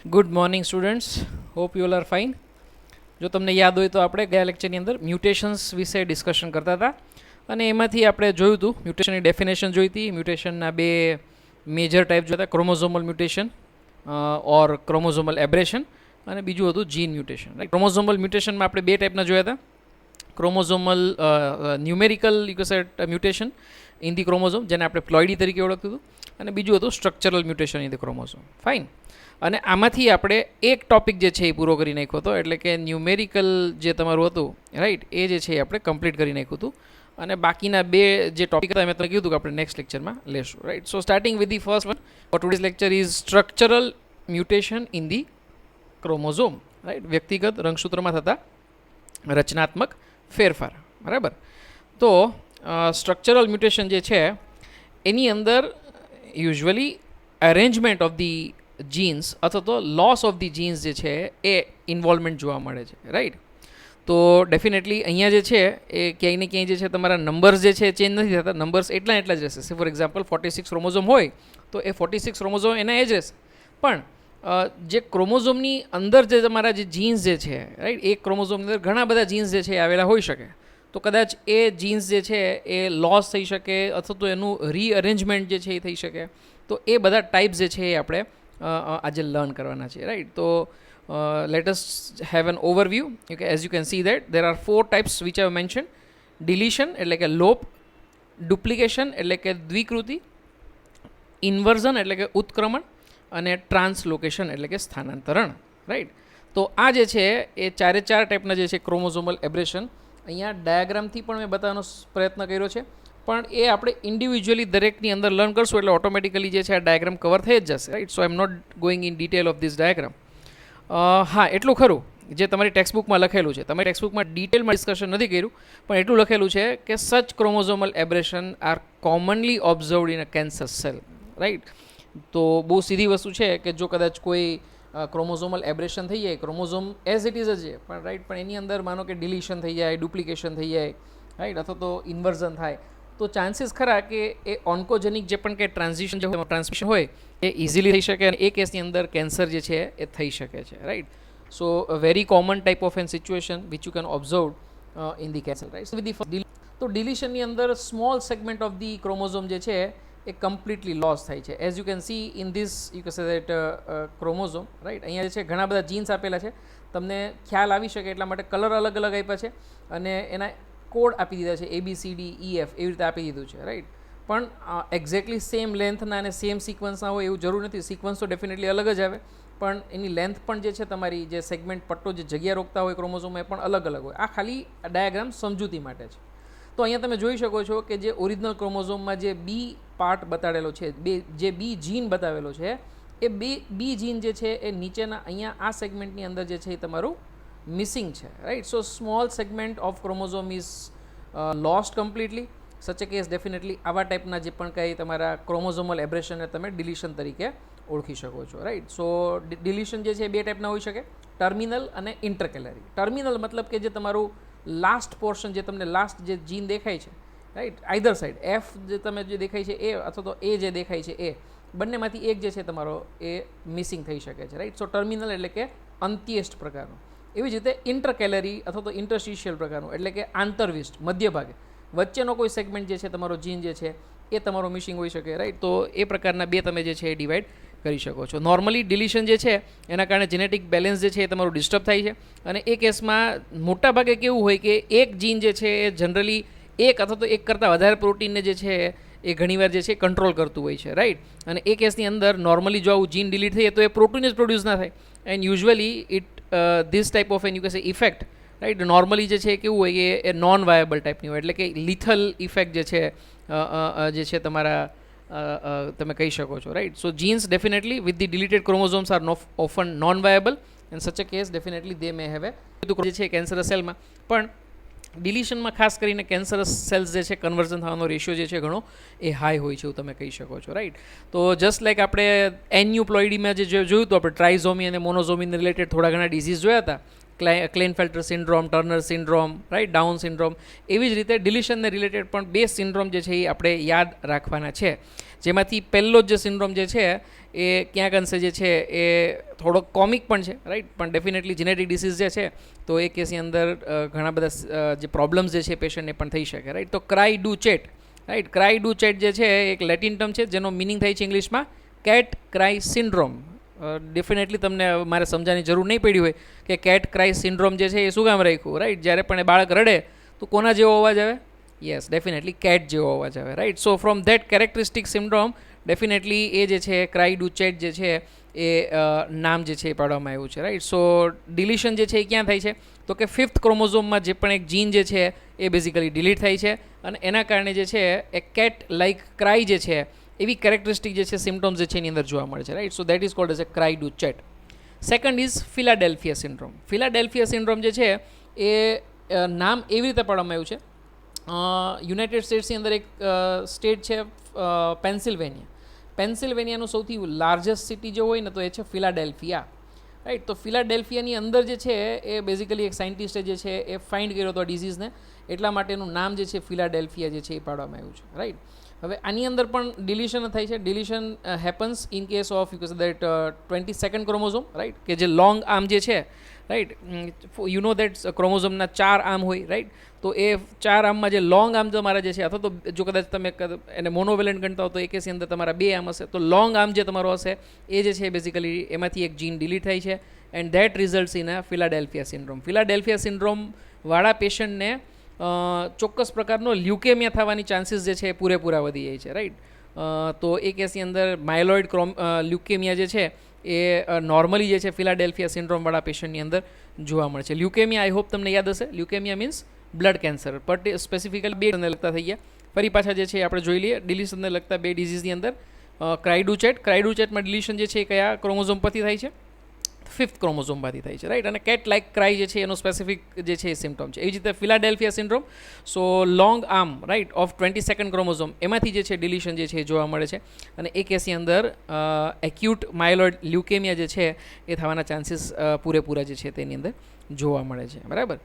Good morning students, hope you all are fine. જો તમને યાદ હોય તો આપણે ગયા લેક્ચરની અંદર મ્યુટેશન્સ વિશે ડિસ્કશન કરતા હતા અને એમાંથી આપણે જોયું હતું મ્યુટેશનની ડેફિનેશન જોઈ હતી. મ્યુટેશનના બે મેજર ટાઈપ જોયા હતા, ક્રોમોઝોમલ મ્યુટેશન ઓર ક્રોમોઝોમલ એબ્રેશન, અને બીજું હતું જીન મ્યુટેશન. રાઈટ, ક્રોમોઝોમલ મ્યુટેશનમાં આપણે બે ટાઈપના જોયા હતા. Chromosomal numerical mutation in the chromosome, જેને આપણે પ્લોઇડી તરીકે ઓળખતું હતું, અને બીજું હતું structural mutation in the chromosome. Fine. અને આમાંથી આપણે એક ટોપિક જે છે એ પૂરો કરી નાખ્યો હતો, એટલે કે ન્યુમેરિકલ જે તમારું હતું, રાઈટ, એ જે છે એ આપણે કમ્પ્લીટ કરી નાખ્યું હતું. અને બાકીના બે જે ટોપિક હતા મેં તમને કીધું કે આપણે નેક્સ્ટ લેક્ચરમાં લેશું. Right, so starting with the first one four today's lecture is structural mutation in the chromosome. Right, વ્યક્તિગત રંગસૂત્રમાં થતા રચનાત્મક ફેરફાર. બરાબર. તો સ્ટ્રક્ચરલ મ્યુટેશન જે છે એની અંદર usually arrangement of the jeans અથવા તો લોસ ઓફ ધી જીન્સ જે છે એ ઇન્વોલ્વમેન્ટ જોવા મળે છે. રાઈટ, તો ડેફિનેટલી અહીંયા જે છે એ ક્યાંય ને ક્યાંય જે છે તમારા નંબર્સ જે છે ચેન્જ નથી થતા, નંબર્સ એટલા જ રહેશે. ફોર એક્ઝામ્પલ 46 ક્રોમોઝોમ હોય તો એ 46 ક્રોમોઝોમ એના એ જ રહેશે, પણ જે ક્રોમોઝોમની અંદર જે તમારા જે જીન્સ જે છે, રાઈટ, એક ક્રોમોઝોમની અંદર ઘણા બધા જીન્સ જે છે આવેલા હોઈ શકે. તો કદાચ એ જીન્સ જે છે એ લોસ થઈ શકે અથવા તો એનું રીઅરેન્જમેન્ટ જે છે એ થઈ શકે. તો એ બધા ટાઈપ્સ જે છે એ આપણે આજે લર્ન કરવાના છે. રાઈટ, તો let us have an overview. Okay, as you can see that there are 4 types which I mention. Deletion એટલે કે લોપ, ડુપ્લિકેશન એટલે કે દ્વિકૃતિ, ઇન્વર્ઝન એટલે કે ઉત્ક્રમણ, અને ટ્રાન્સલોકેશન એટલે કે સ્થાનાંતરણ. રાઈટ, તો આ જે છે એ ચારે ચાર ટાઈપના જે છે ક્રોમોઝોમલ એબ્રેશન અહીંયા ડાયાગ્રામથી પણ મેં બતાવવાનો પ્રયત્ન કર્યો છે, પણ એ આપણે ઇન્ડિવિજ્યુઅલી દરેકની અંદર લર્ન કરશું એટલે ઓટોમેટિકલી જે છે આ ડાયાગ્રામ કવર થઈ જ જશે. Right, so I am not going in detail of this diagram. હા, એટલું ખરું જે તમારી ટેક્સ્ટબુકમાં લખેલું છે, તમારી ટેક્સ્ટબુકમાં ડિટેલમાં ડિસ્કશન નથી કર્યું, પણ એટલું લખેલું છે કે such chromosomal aberration are commonly observed in a cancer cell. Right, તો બહુ સીધી વસ્તુ છે કે જો કદાચ કોઈ ક્રોમોઝોમલ એબ્રેશન થઈ જાય, ક્રોમોઝોમ એઝ ઇટ ઇઝ જ છે, પણ રાઈટ, પણ એની અંદર માનો કે ડિલીશન થઈ જાય, ડુપ્લિકેશન થઈ જાય, રાઈટ, અથવા તો ઇન્વર્ઝન થાય, તો ચાન્સીસ ખરા કે એ ઓન્કોજેનિક જે પણ કે ટ્રાન્સમિશન હોય એ ઇઝીલી થઈ શકે અને એ કેસની અંદર કેન્સર જે છે એ થઈ શકે છે. Right, so a very common type of an situation which you can observe in the cancer. Right, તો ડિલીશનની અંદર small segment of the chromosome જે છે એ કમ્પ્લીટલી લોસ થાય છે. As you can see in this you can say that chromosome. Right, અહીંયા જે છે ઘણા બધા જીન્સ આપેલા છે, તમને ખ્યાલ આવી શકે એટલા માટે કલર અલગ અલગ આપ્યા છે અને એના કોડ આપી દીધા છે, ABCDEF એવી રીતે આપી દીધું છે. રાઈટ, પણ એક્ઝેક્ટલી સેમ લેન્થના અને સેમ સિક્વન્સના હોય એવું જરૂર નથી. સિક્વન્સ તો ડેફિનેટલી અલગ જ આવે, પણ એની લેન્થ પણ જે છે તમારી જે સેગમેન્ટ પટ્ટો જે જગ્યા રોકતા હોય ક્રોમોઝોમમાં એ પણ અલગ અલગ હોય. આ ખાલી ડાયાગ્રામ સમજૂતી માટે છે. તો અહીંયા તમે જોઈ શકો છો કે જે ઓરિજિનલ ક્રોમોઝોમમાં જે બી પાર્ટ બતાડેલો છે, જે બી જીન બતાવેલો છે, એ બી જીન જે છે એ નીચેના અહીંયા આ સેગમેન્ટની અંદર જે છે એ તમારું મિસિંગ છે. Right, so small segment of chromosome is lost completely. Such a case definitely આવા ટાઈપના જે પણ કંઈ તમારા ક્રોમોઝોમલ એબ્રેશનને તમે ડિલીશન તરીકે ઓળખી શકો છો. રાઈટ, સો ડિલીશન જે છે બે ટાઈપના હોઈ શકે, ટર્મિનલ અને ઇન્ટરકેલરી. ટર્મિનલ મતલબ કે જે તમારું લાસ્ટ પોર્શન, જે તમને લાસ્ટ જે જીન દેખાય છે, રાઈટ, આઈધર સાઈડ એફ જે તમે જે દેખાય છે એ અથવા તો એ જે દેખાય છે એ બંનેમાંથી એક જે છે તમારો એ મિસિંગ થઈ શકે છે. રાઈટ, સો ટર્મિનલ એટલે કે અંત્યેષ્ટ પ્રકારનું. એવી જ રીતે ઇન્ટરકેલરી અથવા તો ઇન્ટરસ્ટિશિયલ પ્રકારનું એટલે કે આંતરવિષ્ટ, મધ્ય ભાગે વચ્ચેનો કોઈ સેગમેન્ટ જે છે તમારો જીન જે છે એ તમારો મિસિંગ હોઈ શકે. રાઈટ, તો એ પ્રકારના બે તમે જે છે એ ડિવાઈડ કરી શકો છો. નોર્મલી ડિલીશન જે છે એના કારણે જેનેટિક બેલેન્સ જે છે એ તમારું ડિસ્ટર્બ થાય છે, અને એ કેસમાં મોટાભાગે કેવું હોય કે એક જીન જે છે એ જનરલી એક અથવા તો એક કરતાં વધારે પ્રોટીનને જે છે એ ઘણીવાર જે છે કંટ્રોલ કરતું હોય છે. રાઈટ, અને એ કેસની અંદર નોર્મલી જો આવું જીન ડિલીટ થઈએ તો એ પ્રોટીન જ પ્રોડ્યુસ ના થાય, and usually it this type of an you કે સે ઇફેક્ટ, રાઈટ, નોર્મલી જે છે કેવું હોય કે એ નોન વાયેબલ ટાઈપની હોય, એટલે કે લિથલ ઇફેક્ટ જે છે તમારા તમે કહી શકો છો. Right, so genes definitely with the deleted chromosomes are often non viable, and such a case definitely they may have એ જે છે કેન્સરસ સેલમાં પણ ડિલીશનમાં ખાસ કરીને કેન્સરસ સેલ્સ જે છે કન્વર્ઝન થવાનો રેશિયો જે છે ઘણો એ હાઈ હોય છે એવું તમે કહી શકો છો. રાઈટ, તો જસ્ટ લાઈક આપણે એન્યુપ્લોઇડીમાં જે જોયું હતું આપણે ટ્રાઇઝોમી અને મોનોઝોમીને રિલેટેડ થોડા ઘણા ડિઝીઝ જોયા હતા, Klinefelter syndrome, Turner syndrome, right, Down syndrome. એવી જ રીતે ડિલીશનને રિલેટેડ પણ બે સિન્ડ્રોમ જે છે એ આપણે યાદ રાખવાના છે, જેમાંથી પહેલો જે સિન્ડ્રોમ જે છે એ ક્યાંક અંશે જે છે એ થોડોક કોમિક પણ છે, રાઈટ, પણ ડેફિનેટલી જેનેટિક ડિસીઝ જે છે તો એ કેસની અંદર ઘણા બધા જે પ્રોબ્લેમ્સ જે છે પેશન્ટને પણ થઈ શકે, રાઈટ. તો cry du chat, right, cry du chat જે છે એક લેટિન ટર્મ છે જેનો મિનિંગ થાય છે ઇંગ્લિશમાં કેટ ક્રાય સિન્ડ્રોમ. ડેફિનેટલી તમને મારે સમજાવવાની જરૂર નહીં પડી હોય કે કેટ ક્રાય સિન્ડ્રોમ જે છે એ શું કામ રાખ્યું, રાઈટ. જ્યારે પણ એ બાળક રડે તો કોના જેવો અવાજ આવે? યસ, ડેફિનેટલી કેટ જેવો અવાજ આવે, right. So from that characteristic syndrome definitely એ જે છે ક્રાય ડુ ચેટ જે છે એ નામ જે છે એ પાડવામાં આવ્યું છે, રાઈટ. સો ડિલિશન જે છે એ ક્યાં થાય છે તો કે 5th ક્રોમોઝોમમાં જે પણ એક જીન જે છે એ બેઝિકલી ડિલીટ થાય છે અને એના કારણે જે છે એ કેટ લાઇક ક્રાય જે છે એવી કેરેક્ટરિસ્ટિક જે છે સિમ્ટમ્સ જે છે એની અંદર જોવા મળે છે, right. So that is called as A cry du chat. Second is Philadelphia syndrome. Philadelphia syndrome જે છે એ નામ એવી રીતે પાડવામાં આવ્યું છે, યુનાઇટેડ સ્ટેટ્સની અંદર એક સ્ટેટ છે પેન્સિલ્વેનિયા. પેન્સિલ્વેનિયાનું સૌથી લાર્જેસ્ટ સિટી જો હોય ને તો એ છે ફિલાડેલ્ફિયા, રાઈટ. તો ફિલાડેલ્ફિયાની અંદર જે છે એ બેઝિકલી એક સાયન્ટિસ્ટે જે છે એ ફાઇન્ડ કર્યો હતો ડિઝીઝને, એટલા માટેનું નામ જે છે ફિલાડેલ્ફિયા જે છે એ પાડવામાં આવ્યું છે, રાઈટ. હવે આની અંદર પણ ડિલિશન થાય છે. Deletion happens in case of you that 22nd chromosome, right, કે જે લોંગ આર્મ જે છે, રાઈટ. યુ નો દેટ ક્રોમોઝોમના 4 આર્મ હોય, રાઈટ. તો એ 4 આર્મમાં જે લોંગ આર્મ તમારા જે છે, અથવા તો જો કદાચ તમે એને મોનોવેલેન્ટ ગણતા હો તો એ કેસની અંદર તમારા 2 આર્મ હશે, તો લોંગ આર્મ જે તમારો હશે એ જે છે બેઝિકલી એમાંથી એક જીન ડિલીટ થાય છે and that results in a Philadelphia syndrome. Philadelphia syndrome વાળા પેશન્ટને ચોક્કસ પ્રકારનો લ્યુકેમિયા થવાની ચાન્સીસ જે છે એ પૂરેપૂરા વધી જાય છે, રાઈટ. તો એ કેસની અંદર માયલોઇડ લ્યુકેમિયા જે છે એ નોર્મલી જે છે ફિલાડેલ્ફિયા સિન્ડ્રોમવાળા પેશન્ટની અંદર જોવા મળે છે. લ્યુકેમિયા આઈ હોપ તમને યાદ હશે. Leukaemia means blood cancer, but specifically 2 લગતા થઈ ગયા. ફરી પાછા જે છે આપણે જોઈ લઈએ ડિલિશનને લગતા 2 ડિઝીઝની અંદર. Cri du chat. Cri du ચેટમાં ડિલિશન જે છે એ કયા ક્રોમોઝોમ પરથી થાય છે? 5th ક્રોમોઝોમમાંથી થાય છે, રાઈટ. અને કેટ લાઇક ક્રાય જે છે એનો સ્પેસિફિક જે છે એ સિમ્ટમ છે. એવી જ રીતે Philadelphia syndrome, so long arm, right, of 22nd chromosome એમાંથી જે છે ડિલિશન જે છે એ જોવા મળે છે અને એ કેસની અંદર એક્યુટ માયલોઇડ લ્યુકેમિયા જે છે એ થવાના ચાન્સીસ પૂરેપૂરા જે છે તેની અંદર જોવા મળે છે, બરાબર.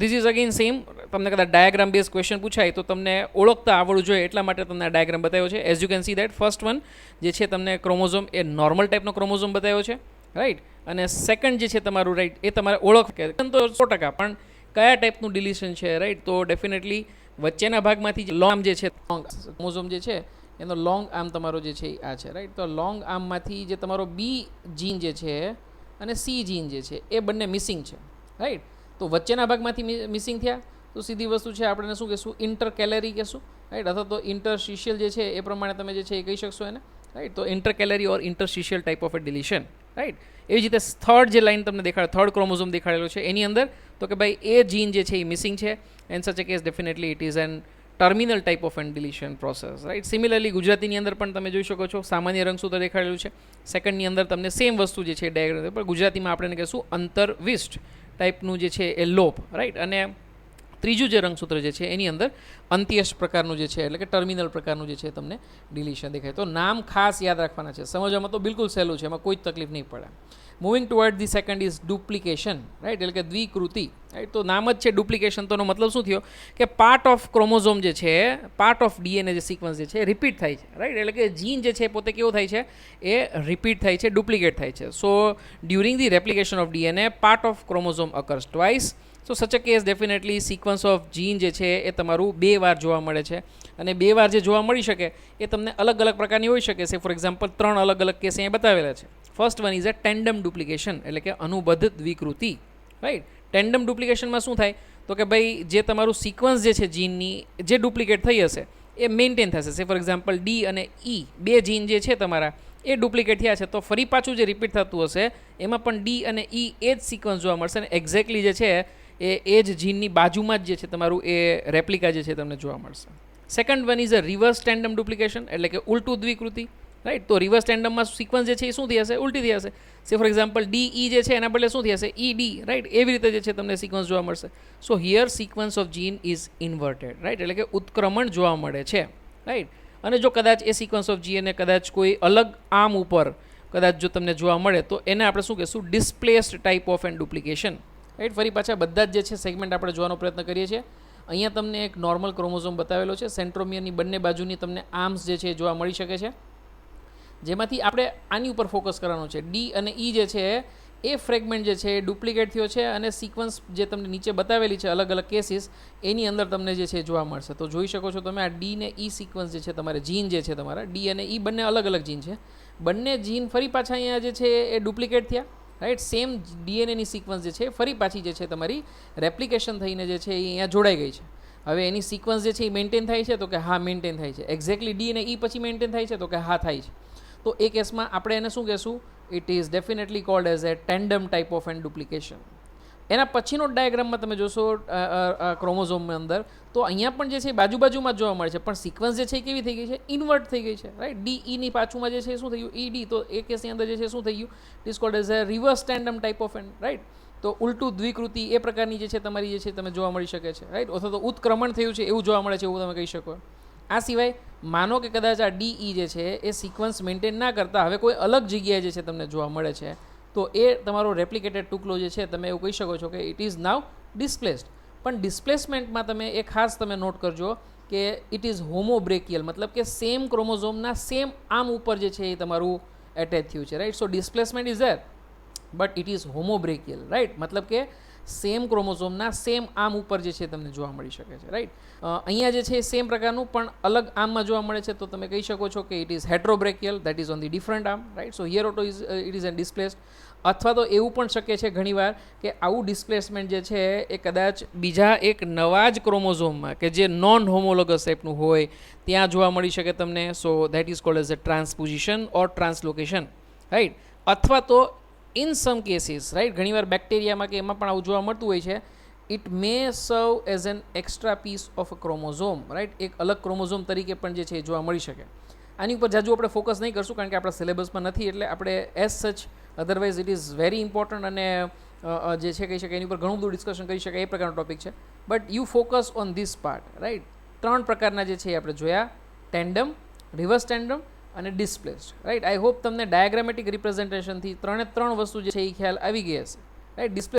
This is again same. તમને કદાચ ડાયાગ્રામ બેઝ ક્વેશ્ચન પૂછાય તો તમને ઓળખતા આવડવું જોઈએ એટલા માટે તમને આ ડાયાગ્રામ બતાવ્યો છે. As you can see that first one જે છે તમને ક્રોમોઝોમ એ નોર્મલ ટાઈપનો ક્રોમોઝોમ બતાવ્યો છે, રાઈટ. અને સેકન્ડ જે છે તમારું, રાઈટ, એ તમારે ઓળખ કે તો 100%, પણ કયા ટાઈપનું ડિલિશન છે, રાઈટ. તો ડેફિનેટલી વચ્ચેના ભાગમાંથી જે લોંગ જે છે ક્રોમોઝોમ જે છે એનો લોંગ આર્મ તમારો જે છે આ છે, રાઈટ. તો લોંગ આર્મમાંથી જે તમારો બી જીન જે છે અને સી જીન જે છે એ બંને મિસિંગ છે, રાઈટ. તો વચ્ચેના ભાગમાંથી મિસિંગ થયા તો સીધી વસ્તુ છે આપણે શું કહેશું? ઇન્ટરકેલરી કહેશું, રાઈટ. અથવા તો ઇન્ટરસ્ટિશિયલ જે છે એ પ્રમાણે તમે જે છે એ કહી શકશો એને, રાઈટ. તો intercalary or interstitial type of a deletion, right. એવી જ રીતે થર્ડ જે લાઈન તમને દેખાડે, થર્ડ ક્રોમોઝોમ દેખાડેલો છે એની અંદર તો કે ભાઈ એ જીન જે છે એ મિસિંગ છે and such a case definitely it is an terminal type of an deletion process, right. Similarly ગુજરાતીની અંદર પણ તમે જોઈ શકો છો સામાન્ય રંગસૂત્ર દેખાડેલું છે. સેકન્ડની અંદર તમને સેમ વસ્તુ જે છે ડાયાગ્રામ, પણ ગુજરાતીમાં આપણે કહીશું અંતરવિષ્ટ ટાઈપનું જે છે એ લોપ, રાઈટ. અને ત્રીજું જે રંગસૂત્ર જે છે એની અંદર અંત્યશ પ્રકારનું જે છે એટલે કે ટર્મિનલ પ્રકારનું જે છે તમને ડિલિશન દેખાય. તો નામ ખાસ યાદ રાખવાના છે, સમજવામાં તો બિલકુલ સહેલું છે, એમાં કોઈ જ તકલીફ નહીં પડે. Moving toward the second is duplication, right, એટલે કે દ્વિકૃતિ, રાઈટ. તો નામ જ છે ડુપ્લિકેશન, તો એનો મતલબ શું થયો કે પાર્ટ ઓફ ક્રોમોઝોમ જે છે, પાર્ટ ઓફ ડીએનએ જે સિક્વન્સ જે છે રિપીટ થાય છે, રાઈટ. એટલે કે જીન જે છે પોતે કેવું થાય છે એ રિપીટ થાય છે, ડુપ્લિકેટ થાય છે. So during the replication of DNA part of chromosome occurs twice. So such a case definitely sequence of gene જે છે એ તમારું 2 વાર જોવા મળે છે અને 2 વાર જે જોવા મળી શકે એ તમને અલગ અલગ પ્રકારની હોઈ શકે છે. ફોર એક્ઝામ્પલ 3 અલગ અલગ કેસ અહીંયા બતાવેલા છે. First one is a tandem duplication, એટલે કે અનુબદ્ધ દ્વિકૃતિ, રાઈટ. ટેન્ડમ ડુપ્લિકેશનમાં શું થાય તો કે ભાઈ જે તમારું સિક્વન્સ જે છે જીનની જે ડુપ્લિકેટ થઈ હશે એ મેન્ટેન થશે. સે ફોર એક્ઝામ્પલ ડી અને ઈ 2 જીન જે છે તમારા એ ડુપ્લિકેટ થયા છે તો ફરી પાછું જે રિપીટ થતું હશે એમાં પણ ડી અને ઈ એ જ સિક્વન્સ જોવા મળશે અને એક્ઝેક્ટલી જે છે એ જ જીનની બાજુમાં જ જે છે તમારું એ રેપ્લિકા જે છે તમને જોવા મળશે. Second one is a reverse tandem duplication, એટલે કે ઉલટું દ્વિકૃતિ, રાઈટ. તો રિવર્સ ટેન્ડમમાં સિક્વન્સ જે છે એ શું થઈ હશે? ઉલટી થઈ હશે. સે ફોર એક્ઝામ્પલ ડી ઈ જે છે એના બદલે શું થઈ હશે? E D, right. એવી રીતે જે છે તમને સિક્વન્સ જોવા મળશે. So here sequence of gene is inverted, right, એટલે કે ઉત્ક્રમણ જોવા મળે છે, રાઈટ. અને જો કદાચ એ સિક્વન્સ ઓફ જીનને કદાચ કોઈ અલગ આર્મ ઉપર કદાચ જો તમને જોવા મળે તો એને આપણે શું કહીશું? Displaced type of an duplication, right. ફરી પાછા બધા જ જે છે સેગમેન્ટ આપણે જોવાનો પ્રયત્ન કરીએ છીએ. અહીંયા તમને એક નોર્મલ ક્રોમોઝોમ બતાવેલો છે. સેન્ટ્રોમિયરની બંને બાજુની તમને આર્મ્સ જે છે જોવા મળી શકે છે. જેમાંથી આપણે આની ઉપર ફોકસ કરવાનું છે. ડી અને ઈ જે છે એ ફ્રેગમેન્ટ જે છે એ ડુપ્લિકેટ થયો છે અને સિક્વન્સ જે તમને નીચે બતાવેલી છે અલગ અલગ કેસીસ એની અંદર તમને જે છે જોવા મળશે. તો જોઈ શકો છો તમે આ ડી ને ઈ સિક્વન્સ જે છે તમારે જીન જે છે તમારા ડી અને ઈ બંને અલગ અલગ જીન છે. બંને જીન ફરી પાછા અહીંયા જે છે એ ડુપ્લિકેટ થયા, રાઈટ. સેમ ડીએનએની સિક્વન્સ જે છે ફરી પાછી જે છે તમારી રેપ્લિકેશન થઈને જે છે એ અહીંયા જોડાઈ ગઈ છે. હવે એની સિક્વન્સ જે છે એ મેન્ટેન થાય છે તો કે હા મેન્ટેન થાય છે. એક્ઝેક્ટલી ડી અને ઈ પછી મેન્ટેન થાય છે તો કે હા થાય છે. તો એ કેસમાં આપણે એને શું કહેશું? It is definitely called as a tandem type of an duplication. એના પછીનો ડાયાગ્રામમાં તમે જોશો ક્રોમોઝોમની અંદર તો અહીંયા પણ જે છે બાજુમાં જ જોવા મળે છે, પણ સિક્વન્સ જે છે એ કેવી થઈ ગઈ છે? ઇન્વર્ટ થઈ ગઈ છે, રાઈટ. ડી ઈની પાછુમાં જે છે શું થયું? E D. તો એ કેસની અંદર જે છે શું થઈ ગયું? It is called as a reverse tandem type of an, right. તો ઉલટું દ્વિકૃતિ એ પ્રકારની જે છે તમારી જે છે તમે જોવા મળી શકે છે, રાઈટ. અથવા તો ઉત્ક્રમણ થયું છે એવું જોવા મળે છે એવું તમે કહી શકો. આ સિવાય માનો કે કદાચ આ ડી ઈ જે છે એ સિક્વન્સ મેન્ટેન ના કરતા હવે કોઈ અલગ જગ્યાએ જે છે તમને જોવા મળે છે તો એ તમારો રેપ્લિકેટેડ ટુકડો જે છે તમે એવું કહી શકો છો કે ઇટ ઇઝ નાવ ડિસ્પ્લેસ્ડ. પણ ડિસ્પ્લેસમેન્ટમાં તમે એ ખાસ તમે નોટ કરજો કે ઇટ ઇઝ હોમોબ્રેકિયલ, મતલબ કે સેમ ક્રોમોઝોમના સેમ આર્મ ઉપર જે છે એ તમારું એટેચ થયું છે, right. So displacement is there but it is homobrachial, right. મતલબ કે સેમ ક્રોમોઝોમના સેમ આર્મ ઉપર જે છે તમને જોવા મળી શકે છે, રાઈટ. અહીંયા જે છે સેમ પ્રકારનું પણ અલગ આર્મમાં જોવા મળે છે તો તમે કહી શકો છો કે it is heterobrachial, that is on the different arm, right. So here auto is it is an displaced. અથવા તો એવું પણ શક્ય છે ઘણીવાર કે આવું ડિસ્પ્લેસમેન્ટ જે છે એ કદાચ બીજા એક નવા જ ક્રોમોઝોમમાં કે જે નોન હોમોલોગસ ટાઈપનું હોય ત્યાં જોવા મળી શકે તમને. So that is called as a transposition or translocation, right. અથવા તો ઇન સમ કેસીસ, રાઈટ, ઘણીવાર બેક્ટેરિયામાં કે એમાં પણ આવું જોવા મળતું હોય છે. It may serve as an extra piece of a chromosome, right. એક અલગ ક્રોમોઝોમ તરીકે પણ જે છે એ જોવા મળી શકે. આની ઉપર જાજુ આપણે ફોકસ નહીં કરશું કારણ કે આપણા સિલેબસમાં નથી, એટલે આપણે એઝ સચ otherwise it is very important અને જે છે કહી શકાય એની ઉપર ઘણું બધું ડિસ્કશન કરી શકાય એ પ્રકારનો ટોપિક છે. But you focus on this part, right. 3 પ્રકારના જે છે એ આપણે જોયા: ટેન્ડમ, રિવર્સ ટેન્ડમ અને ડિસ્પ્લેસ્ડ, રાઈટ. આઈ હોપ તમને ડાયાગ્રામેટિક રિપ્રેઝન્ટેશનથી 3 વસ્તુ જે છે એ ખ્યાલ આવી ગઈ હશે, રાઈટ. ડિસ્પ્લે